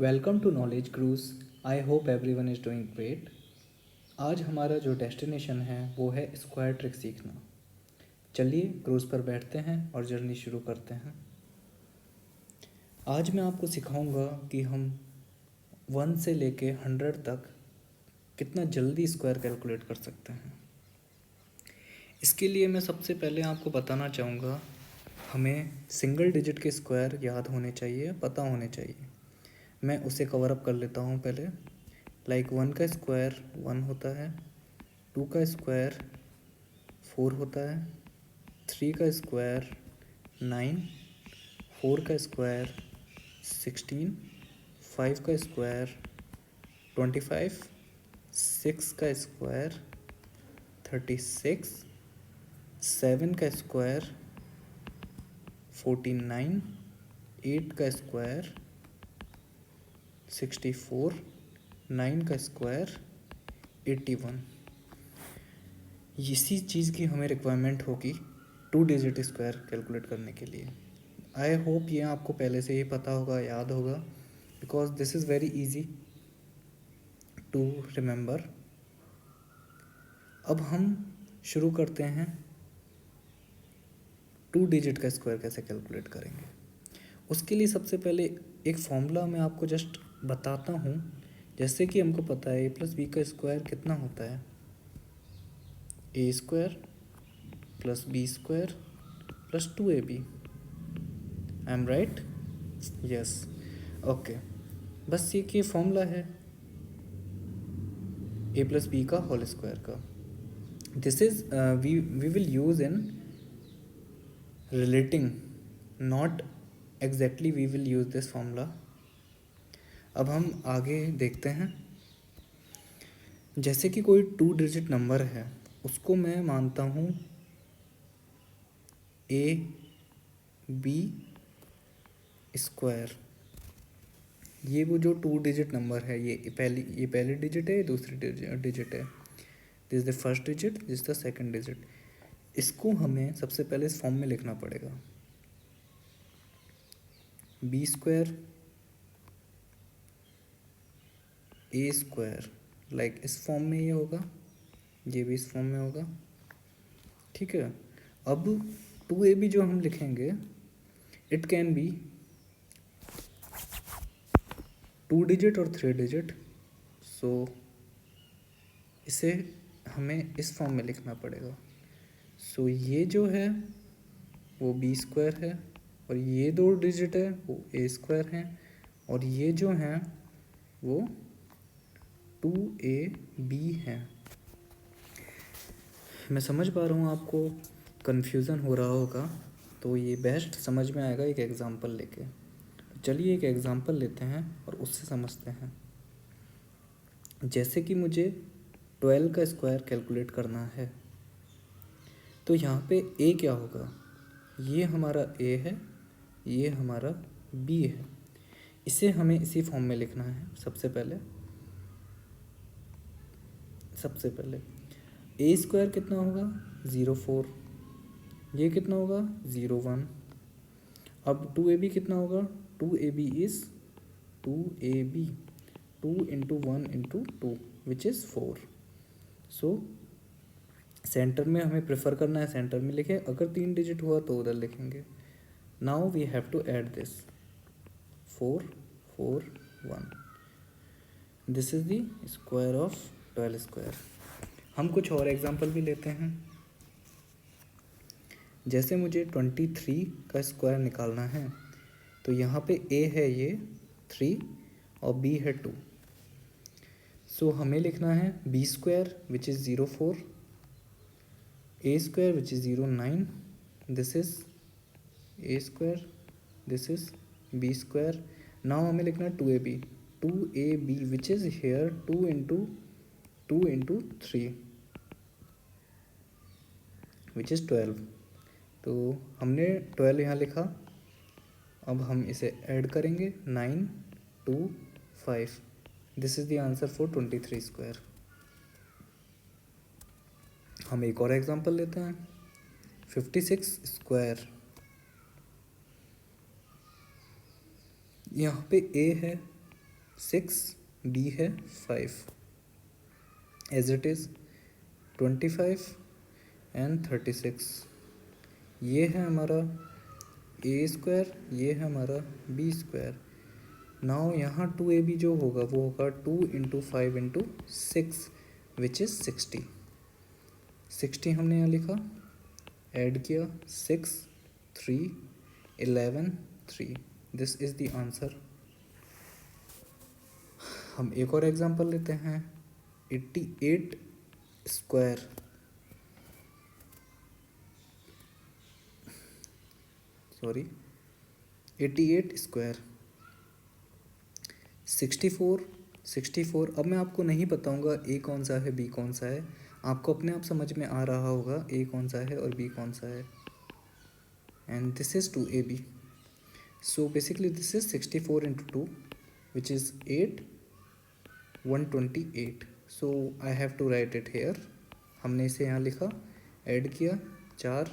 Welcome to knowledge cruise. I hope everyone is doing great. आज हमारा जो destination है वो है स्क्वायर ट्रिक सीखना। चलिए क्रूज़ पर बैठते हैं और जर्नी शुरू करते हैं। आज मैं आपको सिखाऊंगा कि हम 1 से लेके 100 तक कितना जल्दी स्क्वायर कैलकुलेट कर सकते हैं। इसके लिए मैं सबसे पहले आपको बताना चाहूँगा, हमें सिंगल डिजिट के स्क्वायर याद होने चाहिए, पता होने चाहिए। मैं उसे कवर अप कर लेता हूँ पहले। लाइक 1 का स्क्वायर 1 होता है, 2 का स्क्वायर 4 होता है, 3 का स्क्वायर 9, 4 का स्क्वायर 16, 5 का स्क्वायर 25, 6 का स्क्वायर 36, 7 का स्क्वायर 49, 8 का स्क्वायर 64, 9 का स्क्वायर 81। इसी चीज़ की हमें रिक्वायरमेंट होगी 2 डिजिट स्क्वायर कैलकुलेट करने के लिए। आई होप ये आपको पहले से ही पता होगा, याद होगा, because this is very easy to remember. अब हम शुरू करते हैं 2 डिजिट का स्क्वायर कैसे कैलकुलेट करेंगे। उसके लिए सबसे पहले एक फॉर्मूला मैं आपको जस्ट बताता हूँ। जैसे कि हमको पता है a+b का स्क्वायर कितना होता है, a square plus b square plus 2ab। I am right? Yes, okay. बस ये फॉर्मूला है a+b का होल स्क्वायर का। This is we will use in relating, not exactly we will use this formula. अब हम आगे देखते हैं। जैसे कि कोई 2 डिजिट नंबर है, उसको मैं मानता हूँ a b स्क्वायर। ये वो जो 2 डिजिट नंबर है, ये पहली डिजिट है, ये दूसरी डिजिट है। This is the first digit, this is the second digit. इसको हमें सबसे पहले इस फॉर्म में लिखना पड़ेगा, बी स्क्वायर ए स्क्वायर। लाइक इस फॉर्म में ये होगा, ये भी इस फॉर्म में होगा, ठीक है। अब 2ab जो हम लिखेंगे, इट कैन बी 2 डिजिट और 3 डिजिट। सो इसे हमें इस फॉर्म में लिखना पड़ेगा। सो ये जो है वो बी स्क्वायर है, और ये 2 डिजिट है वो ए स्क्वायर है, और ये जो हैं वो 2ab है। मैं समझ पा रहा हूँ आपको कन्फ्यूज़न हो रहा होगा, तो ये बेस्ट समझ में आएगा एक एग्ज़ाम्पल लेके। चलिए एक एग्ज़ाम्पल लेते हैं और उससे समझते हैं। जैसे कि मुझे 12 का स्क्वायर कैलकुलेट करना है, तो यहाँ पे a क्या होगा, ये हमारा a है, ये हमारा b है। इसे हमें इसी फॉर्म में लिखना है। सबसे पहले a स्क्वायर कितना होगा 0.4, ये कितना होगा 0.1। अब 2ab कितना होगा, 2ab is 2ab, 2 into 1 into 2 which is 4। So centre में हमें प्रेफर करना है, सेंटर में लिखें। अगर 3 डिजिट हुआ तो उधर लिखेंगे। Now we have to add this 4 4 1। This is the square of 12 square. हम कुछ और एग्जांपल भी लेते हैं। जैसे मुझे 23 का स्क्वायर निकालना है, तो यहाँ पे a है ये 3 और b है 2। सो हमें लिखना है b square which is 0.4, a square which is 0.9, this is a square, this is b square. Now हमें लिखना है 2ab which is here 2 into 3 which is 12। तो हमने 12 यहाँ लिखा। अब हम इसे ऐड करेंगे 9 2 5। This is the answer for 23 square. हम एक और एग्जांपल लेते हैं, 56 स्क्वायर। यहाँ पे a है 6, b है 5, एज इट इज़ 25 एंड 36। ये है हमारा ए स्क्वायर, ये है हमारा बी स्क्वायर। नाउ यहाँ 2ab जो होगा वो होगा 2 × 5 × 6 विच इज़ 60। 60 हमने यहाँ लिखा, ऐड किया 6, 3, 11, 3। This is the answer. हम एक और एग्जांपल लेते हैं। 88 स्क्वायर, सॉरी 88 स्क्वायर, 64। अब मैं आपको नहीं बताऊंगा ए कौन सा है बी कौन सा है, आपको अपने आप समझ में आ रहा होगा ए कौन सा है और बी कौन सा है। And this is 2ab। So basically this is 64 × 2 which is 8, 128। So I have to write it here. हमने इसे यहाँ लिखा, ऐड किया 4,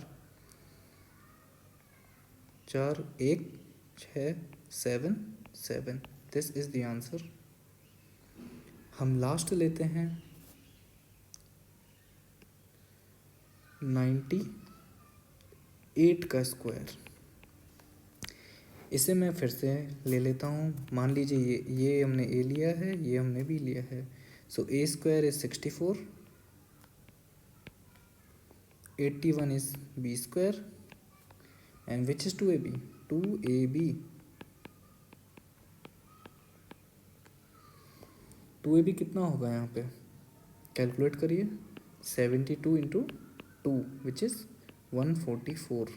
1, 6, 7, 7। This is the answer. हम लास्ट लेते हैं 98 का स्क्वायर। इसे मैं फिर से ले लेता हूँ। मान लीजिए ये हमने ए लिया है, ये हमने बी लिया है। So A square is 64, 81 is B square and which is 2ab। 2ab कितना होगा यहाँ पे, कैलकुलेट करिए। 72 × 2 विच इज़ 144।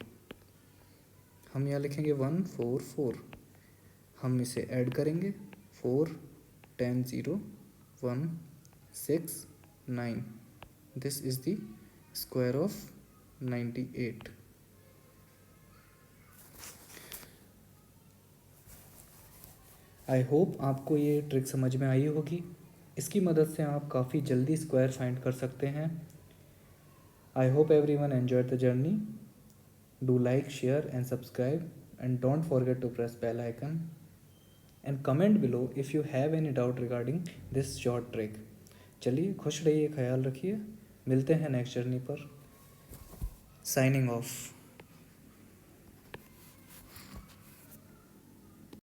हम यहाँ लिखेंगे 144। हम इसे ऐड करेंगे 4, 10, 0, 1, 6, 9। This is the square of 98। I hope आपको ये ट्रिक समझ में आई होगी। इसकी मदद से आप काफ़ी जल्दी स्क्वायर फाइंड कर सकते हैं। आई hope everyone enjoyed the journey. Do like, share and subscribe, and don't forget to press bell icon and comment below if you have any doubt regarding this short trick। चलिए खुश रहिए, ख्याल रखिए, मिलते हैं नेक्स्ट जर्नी पर। Signing off.